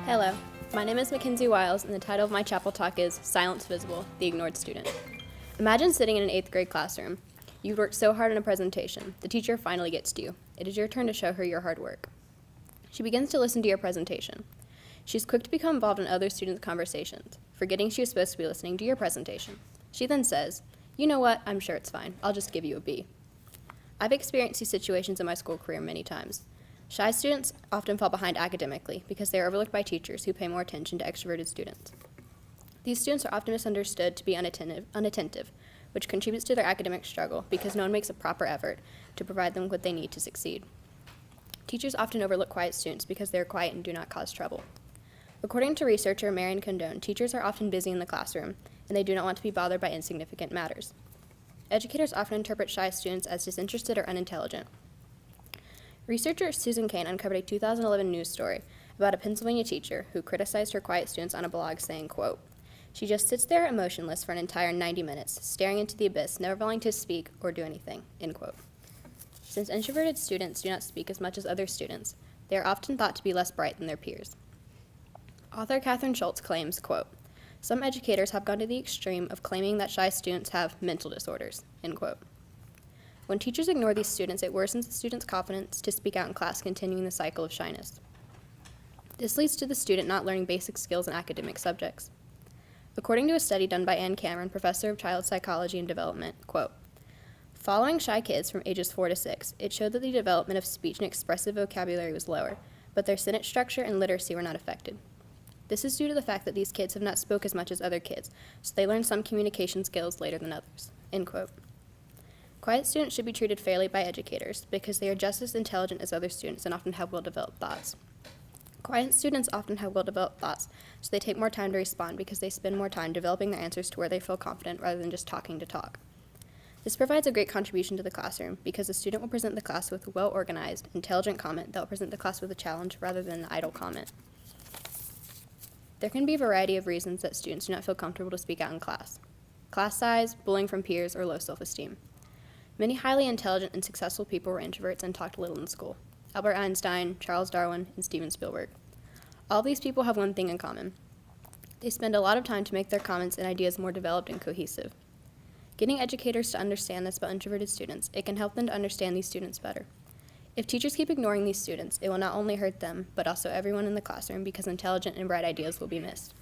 Hello, my name is MacKenzie Wiles, and the title of my chapel talk is Silence Visible, the Ignored Student. Imagine sitting in an 8th grade classroom. You've worked so hard on a presentation. The teacher finally gets to you. It is your turn to show her your hard work. She begins to listen to your presentation. She's quick to become involved in other students' conversations, forgetting she was supposed to be listening to your presentation. She then says, "You know what, I'm sure it's fine. I'll just give you a B." I've experienced these situations in my school career many times. Shy students often fall behind academically because they are overlooked by teachers who pay more attention to extroverted students. These students are often misunderstood to be unattentive, which contributes to their academic struggle because no one makes a proper effort to provide them what they need to succeed. Teachers often overlook quiet students because they are quiet and do not cause trouble. According to researcher Marion Condon, teachers are often busy in the classroom, and they do not want to be bothered by insignificant matters. Educators often interpret shy students as disinterested or unintelligent. Researcher Susan Kane uncovered a 2011 news story about a Pennsylvania teacher who criticized her quiet students on a blog saying, quote, "She just sits there emotionless for an entire 90 minutes, staring into the abyss, never willing to speak or do anything," end quote. Since introverted students do not speak as much as other students, they are often thought to be less bright than their peers. Author Catherine Schultz claims, quote, "Some educators have gone to the extreme of claiming that shy students have mental disorders," end quote. When teachers ignore these students, it worsens the students' confidence to speak out in class, continuing the cycle of shyness. This leads to the student not learning basic skills in academic subjects. According to a study done by Ann Cameron, professor of child psychology and development, quote, "Following shy kids from ages 4 to 6, it showed that the development of speech and expressive vocabulary was lower, but their sentence structure and literacy were not affected. This is due to the fact that these kids have not spoke as much as other kids, so they learn some communication skills later than others," end quote. Quiet students should be treated fairly by educators because they are just as intelligent as other students and often have well-developed thoughts. Quiet students often have well-developed thoughts, so they take more time to respond because they spend more time developing their answers to where they feel confident rather than just talking to talk. This provides a great contribution to the classroom because the student will present the class with a well-organized, intelligent comment that will present the class with a challenge rather than an idle comment. There can be a variety of reasons that students do not feel comfortable to speak out in class. Class size, bullying from peers, or low self-esteem. Many highly intelligent and successful people were introverts and talked little in school. Albert Einstein, Charles Darwin, and Steven Spielberg. All these people have one thing in common. They spend a lot of time to make their comments and ideas more developed and cohesive. Getting educators to understand this about introverted students, it can help them to understand these students better. If teachers keep ignoring these students, it will not only hurt them, but also everyone in the classroom because intelligent and bright ideas will be missed.